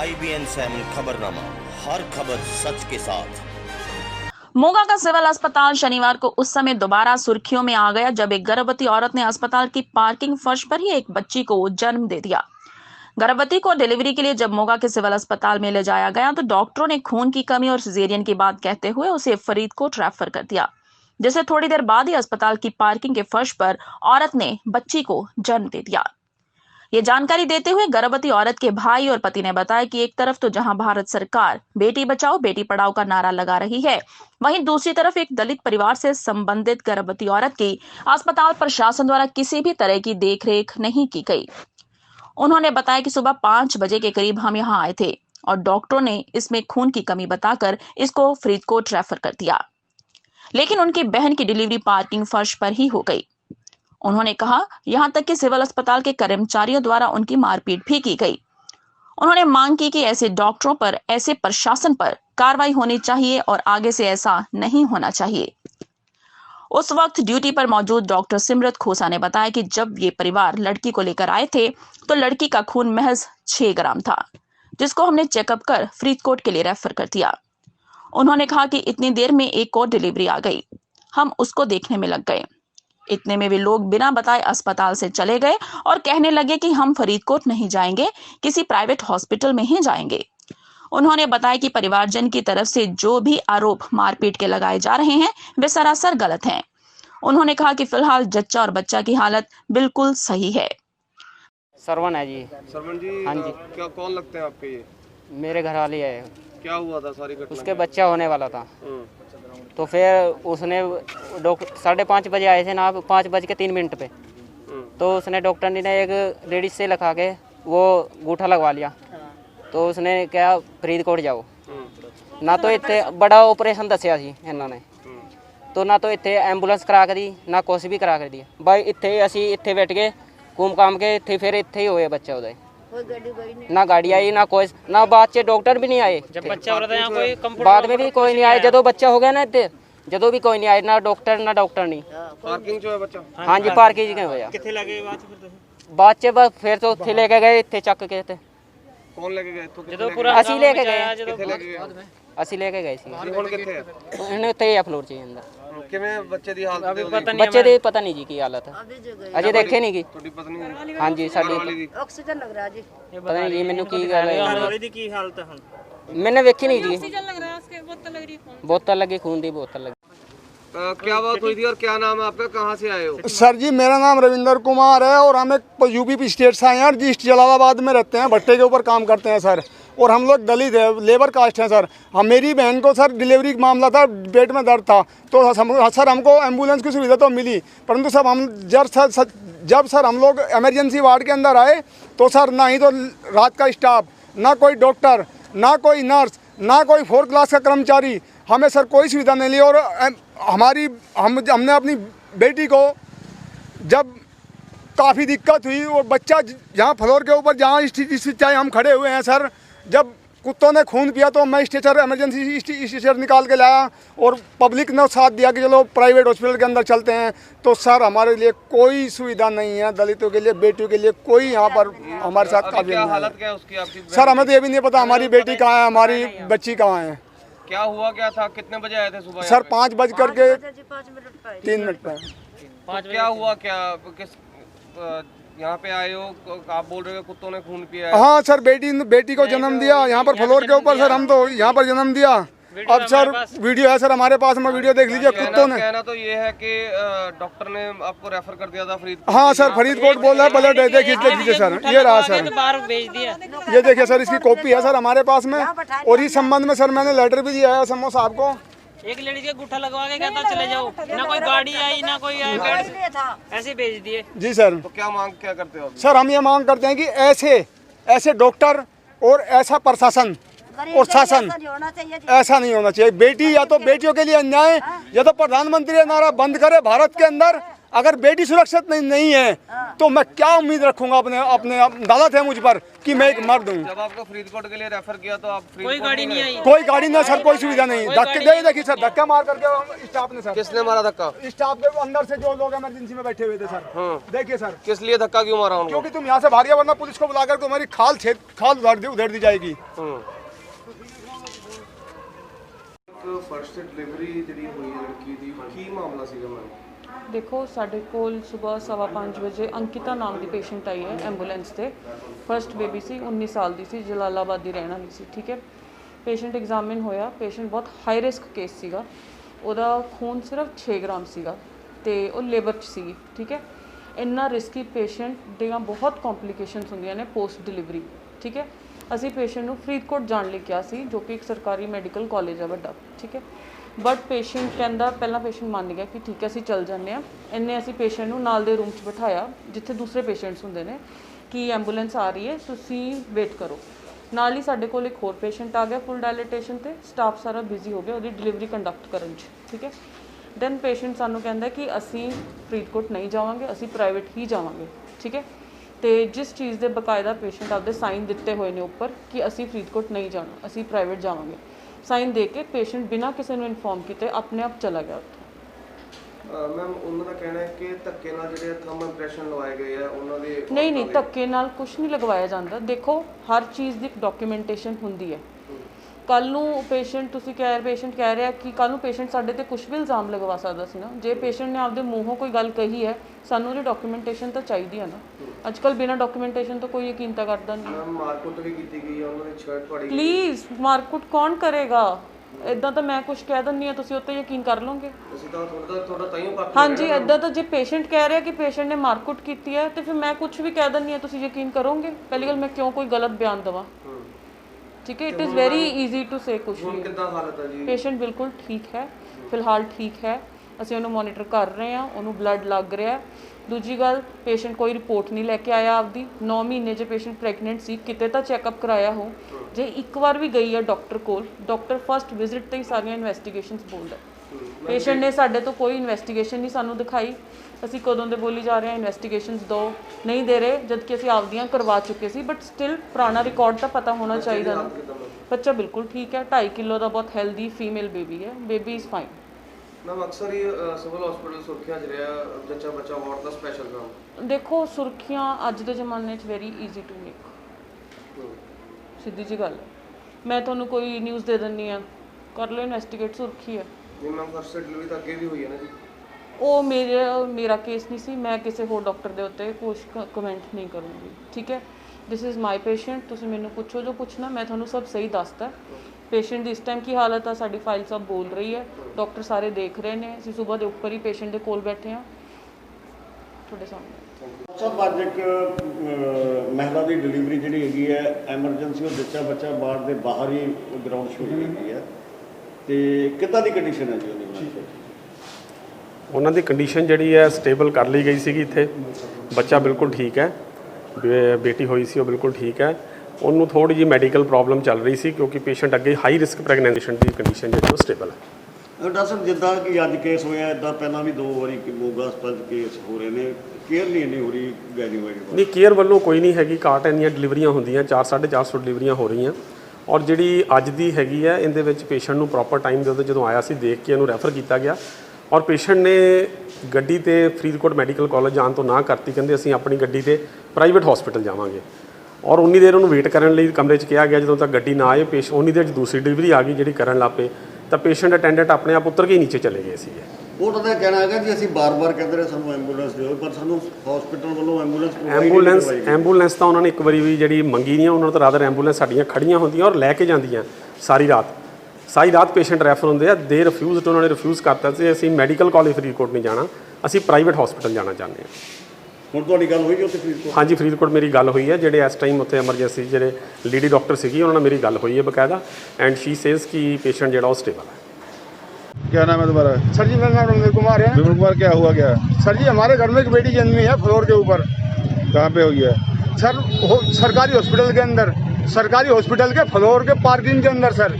IBN 7 खबरनामा, हर खबर सच के साथ। मोगा का सिविल अस्पताल शनिवार को उस समय दोबारा सुर्खियों में आ गया जब एक गर्भवती औरत ने अस्पताल की पार्किंग फर्श पर ही एक बच्ची को जन्म दे दिया। गर्भवती को डिलीवरी के लिए जब मोगा के सिविल अस्पताल में ले जाया गया तो डॉक्टरों ने खून की कमी और सिजेरियन की बात कहते हुए उसे फरीदकोट रेफर कर दिया, जिसे थोड़ी देर बाद ही अस्पताल की पार्किंग के फर्श पर औरत ने बच्ची को जन्म दे दिया। ये जानकारी देते हुए गर्भवती औरत के भाई और पति ने बताया कि एक तरफ तो जहां भारत सरकार बेटी बचाओ बेटी पढ़ाओ का नारा लगा रही है, वहीं दूसरी तरफ एक दलित परिवार से संबंधित गर्भवती औरत की अस्पताल प्रशासन द्वारा किसी भी तरह की देखरेख नहीं की गई। उन्होंने बताया कि सुबह 5 बजे के करीब हम यहां आए थे और डॉक्टरों ने इसमें खून की कमी बताकर इसको फरीदकोट रेफर कर दिया, लेकिन उनकी बहन की डिलीवरी पार्किंग फर्श पर ही हो गई। उन्होंने कहा यहां तक कि सिविल अस्पताल के कर्मचारियों द्वारा उनकी मारपीट भी की गई। उन्होंने मांग की कि ऐसे डॉक्टरों पर, ऐसे प्रशासन पर कार्रवाई होनी चाहिए और आगे से ऐसा नहीं होना चाहिए। उस वक्त ड्यूटी पर मौजूद डॉक्टर सिमरत खोसा ने बताया कि जब ये परिवार लड़की को लेकर आए थे तो लड़की का खून महज 6 ग्राम था, जिसको हमने चेकअप कर फरीदकोट के लिए रेफर कर दिया। उन्होंने कहा कि इतनी देर में एक और डिलीवरी आ गई, हम उसको देखने में लग गए। इतने में वे लोग बिना बताए अस्पताल से चले गए और कहने लगे कि हम फरीदकोट नहीं जाएंगे, किसी प्राइवेट हॉस्पिटल में ही जाएंगे। उन्होंने बताया कि परिवारजन की तरफ से जो भी आरोप मारपीट के लगाए जा रहे हैं वे सरासर गलत हैं। उन्होंने कहा कि फिलहाल जच्चा और बच्चा की हालत बिल्कुल सही है। सरवन है जी। सरवन जी, हाँ जी। क्या कौन लगते हैं आपके ये? मेरे घर वाली है। क्या हुआ था सारी घटना? उसके बच्चा होने वाला था, तो फिर उसने 5:30 बजे आए थे ना, 5:03 पे, तो उसने डॉक्टर ने एक लेडीज से लिखा के वो अंगूठा लगवा लिया। तो उसने क्या फरीदकोट जाओ ना, तो इतने बड़ा ऑपरेशन दसिया सी इन्होंने, तो ना तो इतने एंबूलेंस करा के दी ना कुछ भी करा के दिया। भाई इतने असी इतने बैठ गए घूम काम के इतने, फिर इतने ही होए बच्चा उदय, ना गाड़ी आई ना कोई, ना बाद च डॉक्टर भी नहीं आए। जब बच्चा हो रहा था यहाँ कोई बाद में भी कोई नहीं आए, जो बच्चा हो गया ना इतने, जो भी कोई नहीं आए, ना डॉक्टर नहीं। पार्किंग जो है बच्चा? हाँ जी, पार्किंग के होया। कितने लगे बाद च बस फिर तो उत्थे लेके गए, इतने चक के थे। कौन लेके गए? तो ਜਦੋਂ ਪੂਰਾ ਅਸੀਂ ਲੈ ਕੇ ਗਏ, किथे लेके गए? ਅਸੀਂ ਲੈ ਕੇ ਗਏ ਸੀ। ਹੁਣ ਕਿੱਥੇ ਹੈ? ਇਹਨੇ ਉੱਤੇ ਹੀ ਆ ਫਲੋਰ 'ਚ ਹੀ ਅੰਦਰ। ਕਿਵੇਂ ਬੱਚੇ ਦੀ ਹਾਲਤ ਤੇ? ਬੱਚੇ ਦੀ ਪਤਾ ਨਹੀਂ ਜੀ ਕੀ ਹਾਲਤ ਹੈ, ਅਜੇ ਦੇਖੇ ਨਹੀਂ ਗੀ। ਤੁਹਾਡੀ ਪਤਨੀ? हाँ जी, साड़ी ऑक्सीजन लग रहा है जी। पता नहीं जी मैनू की गल है, ਵਾਲੀ ਦੀ ਕੀ ਹਾਲਤ ਹੈ ਹੁਣ? मैंने वेखी नहीं जी। ऑक्सीजन लग रहा है, उसके बोतल लग रही है। बोतल लगी, खून दी बोतल लगी। क्या बात हुई थी और क्या नाम है आपका, कहाँ से आए हो? सर जी मेरा नाम रविंदर कुमार है और हम एक यूपी स्टेट से आए हैं और जी जलालाबाद में रहते हैं, भट्टे के ऊपर काम करते हैं सर। और हम लोग दलित है, लेबर कास्ट हैं सर। हम मेरी बहन को सर डिलीवरी का मामला था, पेट में दर्द था, तो सर हमको एम्बुलेंस की सुविधा तो मिली, परंतु सब हम जब सर हम लोग इमरजेंसी वार्ड के अंदर आए तो सर ना ही तो रात का स्टाफ, ना कोई डॉक्टर, ना कोई नर्स, ना कोई 4 क्लास का कर्मचारी, हमें सर कोई सुविधा नहीं ली। और हमने अपनी बेटी को जब काफ़ी दिक्कत हुई और बच्चा जहाँ फ्लोर के ऊपर जहाँ स्थिति हम खड़े हुए हैं सर, जब कुत्तों ने खून पिया तो मैं स्ट्रेचर इमरजेंसी स्ट्रेचर निकाल के लाया और पब्लिक ने साथ दिया कि चलो प्राइवेट हॉस्पिटल के अंदर चलते हैं। तो सर हमारे लिए कोई सुविधा नहीं है, दलितों के लिए, बेटियों के लिए कोई यहाँ पर हमारे साथ काबिल नहीं है। हालत क्या है उसकी आपकी? सर हमें तो ये भी नहीं पता हमारी बेटी कहाँ है, हमारी बच्ची कहाँ है। क्या हुआ क्या था? कितने बजे आए थे सुबह? सर 5 बज करके 3 मिनट पर। तो क्या हुआ क्या? किस यहाँ पे आए हो? आप बोल रहे हो कुत्तों ने खून पिया है? हाँ सर, बेटी को जन्म दिया यहाँ पर फ्लोर के ऊपर सर, हम तो यहाँ पर जन्म दिया। अब सर वीडियो है सर हमारे पास में, वीडियो देख लीजिए। कुत्तों ने कहना तो ये है कि डॉक्टर ने आपको रेफर कर दिया था फरीदकोट। हाँ सर, फरीदकोट बोल रहा है, ब्लड देखिए सर, ये रहा सर, बाहर भेज दिया। ये देखिए सर, इसकी कॉपी है सर हमारे पास में। और इस संबंध में सर मैंने लेटर भी दिया है समो साहब को। एक लेडी के गुठा लगवा के कहता चले जाओ, ना कोई गाड़ी आई ना कोई आया, ऐसे भेज दिए। जी सर। तो क्या मांग क्या करते हो? सर हम ये मांग करते हैं कि ऐसे डॉक्टर और ऐसा प्रशासन और शासन ऐसा नहीं होना चाहिए। बेटी या तो बेटियों के लिए अन्याय, या तो प्रधानमंत्री नारा बंद करे भारत के अंदर, अगर बेटी सुरक्षित नहीं है तो मैं क्या उम्मीद रखूंगा अपने अपने अदालत है मुझ पर कि मैं एक मर्द हूँ। जब आपको फरीदकोट के लिए रेफर किया तो आप कोई गाड़ी नहीं आई। कोई गाड़ी नहीं सर, कोई सुविधा नहीं। धक्के देखिए सर, धक्का मार करके स्टाफ ने सर। किसने मारा धक्का? स्टाफ के अंदर से जो लोग इमरजेंसी में बैठे हुए थे सर। देखिए सर, किस लिए धक्का क्यों मारा उनको? क्योंकि तुम यहाँ से भाग गया, वरना पुलिस को बुलाकर तुम्हारी खाल उधर दी जाएगी। फर्स्ट डिलीवरी ਜਿਹੜੀ ਹੋਈ ਲੜਕੀ ਦੀ ਕੀ ਮਾਮਲਾ ਸੀਗਾ ਮੈਮ? देखो साढ़े कोल सुबह 5:15 वजे अंकिता नाम की पेशेंट आई है एंबूलेंस से। फर्स्ट बेबी सी 19 साल की सी, जलालाबाद की रहना नहीं सी। ठीक है, पेशेंट एग्जामिन होया, पेशेंट बहुत हाई रिस्क केस सीगा। ਉਹਦਾ खून सिर्फ 6 ग्राम सीगा ते ਉਹ लेबर च सी। ठीक है, इन्ना रिस्की पेशेंट ਦੀਆਂ बहुत कॉम्प्लीकेशनस ਹੁੰਦੀਆਂ ਨੇ पोस्ट डिलीवरी। ठीक है, ਅਸੀਂ पेशेंट ਨੂੰ ਫਰੀਦਕੋਟ ਜਾਣ ਲਈ ਕਿਹਾ ਸੀ, जो कि एक सरकारी मैडिकल कॉलेज है ਵੱਡਾ। ठीक है, बट पेशेंट कहता पहला पेशेंट मान गया कि ठीक है असीं चल जाने। इन्ने असीं पेशेंट नूं नाल दे रूम च बिठाया जिथे दूसरे पेशेंट्स हुंदे ने कि एंबूलेंस आ रही है, तुसीं वेट करो। नाल ही साडे कोल एक होर पेशेंट आ गया फुल डायलिटेशन ते, स्टाफ सारा बिजी हो गया ਉਹਦੀ डिलीवरी कंडक्ट करन च। ठीक है, दैन पेशेंट सानूं कहंदा कि असीं फरीदकोट नहीं जावांगे, असीं प्राइवेट ही जावांगे। ठीक है, तो जिस चीज़ के बकायदा पेशेंट आपके साइन दिते हुए ने उपर कि असी फरीदकोट नहीं जाना, असी प्राइवेट जावांगे, साइन दे के पेशेंट बिना किसी को इन्फॉर्म किए अपने आप चला गया उत्थे। मैम उन्होंने कहना है कि धक्के नाल जिहड़े थंब इंप्रेशन लवाए गए हैं उन्हां दे नहीं धक्के नाल कुछ नहीं लगवाया जाता। देखो हर चीज़ की डॉक्यूमेंटेशन होंदी है। कल नूं पेशेंट तुसीं पेशेंट कह रहा कि कल नूं पेशेंट साडे ते कुछ भी इल्ज़ाम लगवा सकदा सी ना। जे पेशेंट ने आपदे मूँहों कोई गल कही है, सानूं उहदी डॉक्यूमेंटेशन तो चाहिए है ना। अजकल बिना डॉक्यूमेंटेशन तो कोई यकीन तो करता नहीं। मैम मारकुट भी की गई है, उन्होंने शर्ट फाड़ी। प्लीज़ मारकुट कौन करेगा? इदां तो मैं कुछ कह दिंदी हां, तुसीं उत्ते यकीन कर लोगे। हाँ जी, इदां तो जे पेशेंट कह रहा कि पेशेंट ने मारकुट की है तो फिर मैं कुछ भी कह दिंदी हां, तुसीं यकीन करोगे? पहली गल मैं क्यों कोई गलत बयान देवां? ठीक है, it is very easy to say कुछ भी। पेशेंट बिल्कुल ठीक है, फिलहाल ठीक है, ਅਸੀਂ ਉਹਨੂੰ ਮੋਨੀਟਰ ਕਰ ਰਹੇ ਹਾਂ, ਉਹਨੂੰ ਬਲੱਡ ਲੱਗ ਰਿਹਾ। ਦੂਜੀ ਗੱਲ, ਪੇਸ਼ੈਂਟ ਕੋਈ ਰਿਪੋਰਟ ਨਹੀਂ ਲੈ ਕੇ ਆਇਆ ਆਪਦੀ। 9 ਮਹੀਨੇ ਜੇ ਪੇਸ਼ੈਂਟ ਪ੍ਰੈਗਨੈਂਟ ਸੀ, ਕਿਤੇ ਤਾਂ ਚੈੱਕਅਪ ਕਰਾਇਆ ਹੋ। ਜੇ ਇੱਕ ਵਾਰ ਵੀ ਗਈ ਹੈ ਡਾਕਟਰ ਕੋਲ, ਡਾਕਟਰ ਫਸਟ ਵਿਜ਼ਿਟ ਤੇ ਹੀ ਸਾਰੀਆਂ ਇਨਵੈਸਟੀਗੇਸ਼ਨਸ ਬੋਲਦਾ। ਪੇਸ਼ੈਂਟ ਨੇ ਸਾਡੇ ਤੋਂ ਕੋਈ ਇਨਵੈਸਟੀਗੇਸ਼ਨ ਨਹੀਂ ਸਾਨੂੰ ਦਿਖਾਈ। ਅਸੀਂ ਕਦੋਂ ਦੇ ਬੋਲੀ ਜਾ ਰਹੇ ਹਾਂ ਇਨਵੈਸਟੀਗੇਸ਼ਨਸ ਦਿਓ, ਨਹੀਂ ਦੇ ਰਹੇ, ਜਦ ਕਿ ਅਸੀਂ ਆਪਦੀਆਂ ਕਰਵਾ ਚੁੱਕੇ ਸੀ। ਬਟ ਸਟਿਲ ਪੁਰਾਣਾ ਰਿਕਾਰਡ ਤਾਂ ਪਤਾ ਹੋਣਾ ਚਾਹੀਦਾ ਨਾ। ਬੱਚਾ ਬਿਲਕੁਲ ਠੀਕ ਹੈ, 2.5 ਕਿਲੋ ਦਾ ਬਹੁਤ ਹੈਲਦੀ ਫੀਮੇਲ ਬੇਬੀ ਹੈ, ਬੇਬੀ ਇਜ਼ ਫਾਈਨ। मैम अक्सर ही सिविल हॉस्पिटल सुर्खियां च रहा जच्चा बच्चा वार्ड का स्पेशल काम। देखो सुर्खियां अज के जमाने वेरी ईजी टू मेक, सीधी जी गल है। मैं तुहानू कोई न्यूज़ दे दिंदी हाँ, कर लो इन्वेस्टिगेट, सुर्खी है। नहीं मैम फर्स्ट डिलीवरी तो अगे भी हुई है ना जी। वो मेरा केस नहीं सी, मैं किसी होर डॉक्टर के उत्ते कुछ कमेंट नहीं करूँगी। ठीक है, दिस इज़ माई पेशेंट, तुसीं मैनू पुछो जो पुछना, मैं तुहानू सब सही दसता। पेशेंट की इस टाइम की हालत है, साडी फाइल सब बोल रही है, डॉक्टर सारे देख रहे हैं। असीं सुबह के उपर ही पेशेंट के कोल बैठे हैं तुहाडे सामने। सब अज एक महिला की डिलीवरी जी हैगी है एमरजेंसी, वो जच्चा बच्चा वार्ड के बाहर ही ग्राउंड शुरू की है। तो कितना की कंडीशन है जी उन्होंने? ਉਹਨਾਂ ਦੀ ਕੰਡੀਸ਼ਨ ਜਿਹੜੀ ਹੈ ਸਟੇਬਲ ਕਰ ਲਈ ਗਈ ਸੀਗੀ। ਇੱਥੇ ਬੱਚਾ ਬਿਲਕੁਲ ਠੀਕ ਹੈ, ਬੇਟੀ ਹੋਈ ਸੀ ਉਹ ਬਿਲਕੁਲ ਠੀਕ ਹੈ। ਉਹਨੂੰ ਥੋੜੀ ਜਿਹੀ ਮੈਡੀਕਲ ਪ੍ਰੋਬਲਮ ਚੱਲ ਰਹੀ ਸੀ ਕਿਉਂਕਿ ਪੇਸ਼ੈਂਟ ਅੱਗੇ ਹਾਈ ਰਿਸਕ ਪ੍ਰੈਗਨੈਂਸੀ ਦੀ ਕੰਡੀਸ਼ਨ ਜਿਹੜੀ ਉਹ ਸਟੇਬਲ ਹੈ। डॉक्टर साहब जिदा कि अज केस होया इदा पहला भी 2 बारी कि मोगा हस्पताल केस हो रहे हैं, केयर नहीं हो रही गैनीवाइड नहीं केयर ਵੱਲੋਂ ਕੋਈ ਨਹੀਂ ਹੈਗੀ। ਘਾਟ ਇੰਨੀਆਂ ਡਿਲੀਵਰੀਆਂ ਹੁੰਦੀਆਂ, 400-450 ਡਿਲੀਵਰੀਆਂ ਹੋ ਰਹੀਆਂ। ਔਰ ਜਿਹੜੀ ਅੱਜ ਦੀ ਹੈਗੀ ਹੈ ਇਹਦੇ ਵਿੱਚ ਪੇਸ਼ੈਂਟ ਨੂੰ ਪ੍ਰੋਪਰ ਟਾਈਮ ਦੇ ਉੱਤੇ ਜਦੋਂ ਆਇਆ ਸੀ ਦੇਖ ਕੇ ਇਹਨੂੰ ਰੈਫਰ ਕੀਤਾ ਗਿਆ। ਔਰ ਪੇਸ਼ੈਂਟ ਨੇ ਗੱਡੀ ਤੇ ਫਰੀਦਕੋਟ ਮੈਡੀਕਲ ਕਾਲਜ ਜਾਣ ਤੋਂ ਨਾ ਕਰਤੀ, ਕਹਿੰਦੇ ਅਸੀਂ ਆਪਣੀ ਗੱਡੀ ਤੇ ਪ੍ਰਾਈਵੇਟ ਹਸਪੀਟਲ ਜਾਵਾਂਗੇ। ਔਰ ਉਨੀ ਦੇਰ ਉਹਨੂੰ ਵੇਟ ਕਰਨ ਲਈ ਕਮਰੇ 'ਚ ਕਿਹਾ ਗਿਆ। ਜਦੋਂ ਤੱਕ ਗੱਡੀ ਨਾ ਆਏ ਉਨੀ ਦੇਰ 'ਚ ਦੂਸਰੀ ਡਿਲੀਵਰੀ ਆ ਗਈ ਜਿਹੜੀ ਕਰਨ ਲੱਗ ਪਏ, ਤਾਂ ਪੇਸ਼ੈਂਟ ਅਟੈਂਡੈਂਟ ਆਪਣੇ ਆਪ ਉਤਰ ਕੇ ਨੀਚੇ ਚਲੇ ਗਏ ਸੀਗੇ। ਉਹਨਾਂ ਦਾ ਕਹਿਣਾ ਹੈਗਾ ਜੀ ਅਸੀਂ ਬਾਰ-ਬਾਰ ਕਹਿੰਦੇ ਰਹੇ ਸਾਨੂੰ ਐਂਬੂਲੈਂਸ ਦਿਓ, ਪਰ ਸਾਨੂੰ ਹਸਪੀਟਲ ਵੱਲੋਂ ਐਂਬੂਲੈਂਸ ਤਾਂ ਉਹਨਾਂ ਨੇ ਇੱਕ ਵਾਰੀ ਵੀ ਜਿਹੜੀ ਮੰਗੀ ਨਹੀਂ। ਉਹਨਾਂ ਨੂੰ ਤਾਂ ਰਾਦਰ ਐਂਬੂਲੈਂਸ ਸਾਡੀਆਂ ਖੜੀਆਂ ਹੁੰਦੀਆਂ ਔਰ ਲੈ ਕੇ ਜਾਂਦੀਆਂ ਸਾਰੀ ਰਾਤ ਪੇਸ਼ੈਂਟ ਰੈਫਰ ਹੁੰਦੇ ਆ। ਦੇ ਰਿਫਿਊਜ਼ਡ, ਉਹਨਾਂ ਨੇ ਰਿਫਿਊਜ਼ ਕਰਤਾ ਸੀ ਅਸੀਂ ਮੈਡੀਕਲ ਕਾਲਜ ਫਰੀਦਕੋਟ ਨਹੀਂ ਜਾਣਾ, ਅਸੀਂ ਪ੍ਰਾਈਵੇਟ ਹਸਪੀਟਲ ਜਾਣਾ ਚਾਹੁੰਦੇ ਹਾਂ। ਹੁਣ ਤੁਹਾਡੀ ਗੱਲ ਹੋਈ ਉੱਥੇ ਫਰੀਦਕੋਟ? ਹਾਂਜੀ, ਫਰੀਦਕੋਟ ਮੇਰੀ ਗੱਲ ਹੋਈ ਹੈ। ਜਿਹੜੇ ਇਸ ਟਾਈਮ ਉੱਥੇ ਐਮਰਜੈਂਸੀ ਜਿਹੜੇ ਲੇਡੀ ਡਾਕਟਰ ਸੀਗੀ ਉਹਨਾਂ ਨਾਲ ਮੇਰੀ ਗੱਲ ਹੋਈ ਹੈ ਬਕਾਇਦਾ। ਐਂਡ ਸ਼ੀ ਸੇਜ਼ ਕਿ ਪੇਸ਼ੈंट ਜਿਹੜਾ ਉਹ स्टेबल है। क्या नाम है तुम्हारा? सर जी मेरा नाम विमल कुमार है। विमल कुमार, क्या हुआ क्या? सर जी हमारे घर में एक बेटी जन्मी है फ्लोर के ऊपर। कहाँ पे हुई है? सर सरकारी हॉस्पिटल के अंदर, सरकारी हॉस्पिटल के फ्लोर के पार्किंग के अंदर। सर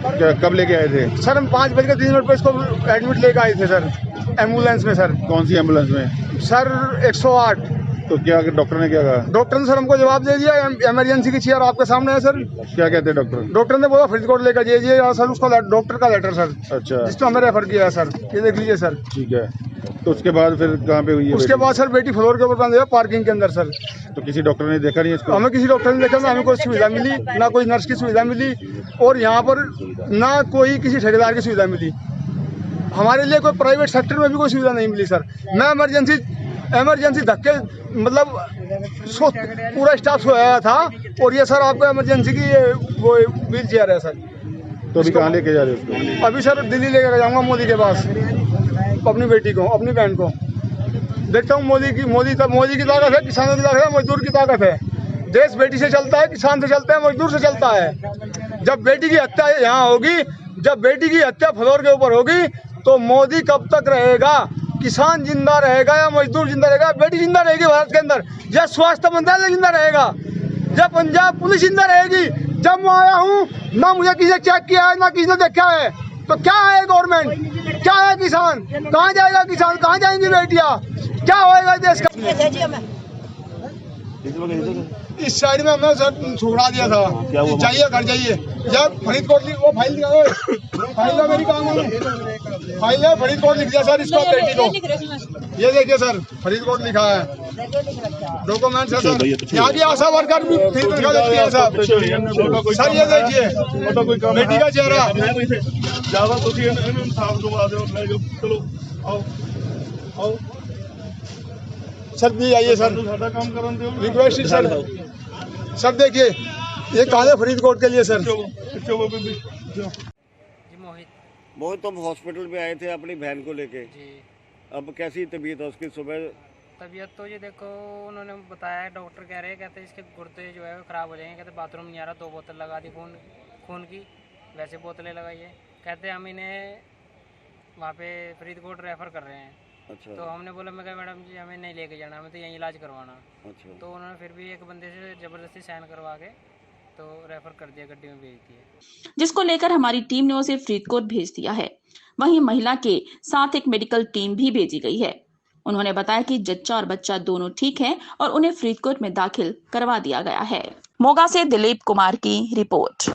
क्या कब लेके आए थे? सर हम 5:30 पर इसको एडमिट लेके आए थे सर। एम्बुलेंस में सर। कौन सी एम्बुलेंस में? सर 108। तो क्या डॉक्टर ने क्या कहा? डॉक्टर ने सर हमको जवाब दे दिया, इमरजेंसी की चेयर आपके सामने है सर। क्या कहते हैं डॉक्टर? डॉक्टर ने बोला फरीदकोट लेकर जाइए सर, उसका डॉक्टर का लेटर सर। अच्छा, जिसको हमें रेफर किया है सर, ये देख लीजिए सर। ठीक है, तो उसके बाद फिर कहाँ पे हुई है? उसके बाद सर बेटी फ्लोर के ऊपर बंद है, पार्किंग के अंदर सर। तो किसी डॉक्टर ने देखा नहीं इसको? हमें किसी डॉक्टर ने देखा ना, हमें कोई सुविधा मिली ना, कोई नर्स की सुविधा मिली, और यहाँ पर ना कोई किसी ठेकेदार की सुविधा मिली। हमारे लिए कोई प्राइवेट सेक्टर में भी कोई सुविधा नहीं मिली सर। मैं इमरजेंसी धक्के मतलब पूरा स्टाफ सोया था, और ये सर आपको इमरजेंसी की वो व्हील चेयर है सर। तो अभी कहाँ लेके जा रहे हो उसको? अभी सर दिल्ली लेकर जाऊँगा मोदी के पास, अपनी बेटी को, अपनी बहन को। देखता हूँ मोदी की ताकत है, किसानों की ताकत है, मजदूर की ताकत है। देश बेटी से चलता है, किसान से चलता है, मजदूर से चलता है। जब बेटी की हत्या यहाँ होगी, जब बेटी की हत्या फ्लोर के ऊपर होगी, तो मोदी कब तक रहेगा? किसान जिंदा रहेगा या मजदूर जिंदा रहेगा? बेटी जिंदा रहेगी भारत के अंदर, या स्वास्थ्य मंत्रालय जिंदा रहेगा, या पंजाब पुलिस जिंदा रहेगी। जब मैं आया हूँ ना मुझे किसी ने चेक किया है, ना किसी ने देखा है, तो क्या है गवर्नमेंट, क्या है किसान? कहाँ जाएगा किसान, कहाँ जाएंगी बेटियाँ, क्या होएगा देश का? इस साइड में हमने सर छुड़ा दिया था, जाइए घर जाइए। जब फरीदकोट वो फाइल दिया, फाइल है मेरी, काम है फाइल है, फरीदकोट लिख दिया सर इसको, बेटी को। ये देखिए सर, फरीदकोट लिखा है, डॉक्यूमेंट है सर। यहाँ की आशा वर्कर भी ठीक लिखा देती है सर। सर ये देखिए बेटी का चेहरा। सर भी आइए सर, रिक्वेस्ट सर। सर देखिए ये काले फरीदकोट के लिए सर। मोहित, तुम हॉस्पिटल में आए थे अपनी बहन को लेके, अब कैसी तबीयत है उसकी? सुबह तबीयत तो ये देखो, उन्होंने बताया, डॉक्टर कह रहे हैं, कहते इसके गुर्दे जो है वो ख़राब हो जाएंगे। कहते बाथरूम नहीं आ रहा, 2 बोतल लगा दी खून की, वैसे बोतलें लगाइए। कहते हम इन्हें वहाँ पे फरीदकोट रेफ़र कर रहे हैं। अच्छा। तो हमने बोला, मैं कहा मैडम जी हमें नहीं लेके जाना, हमें तो यहीं इलाज करवाना। अच्छा। तो उन्होंने फिर भी एक बंदे से ज़बरदस्ती साइन करवा के तो रेफ़र कर दिया, गड्डी में भेज दिया। जिसको लेकर हमारी टीम ने उसे फरीदकोट भेज दिया है। वहीं महिला के साथ एक मेडिकल टीम भी भेजी गई है। उन्होंने बताया कि जच्चा और बच्चा दोनों ठीक हैं और उन्हें फरीदकोट में दाखिल करवा दिया गया है। मोगा से दिलीप कुमार की रिपोर्ट।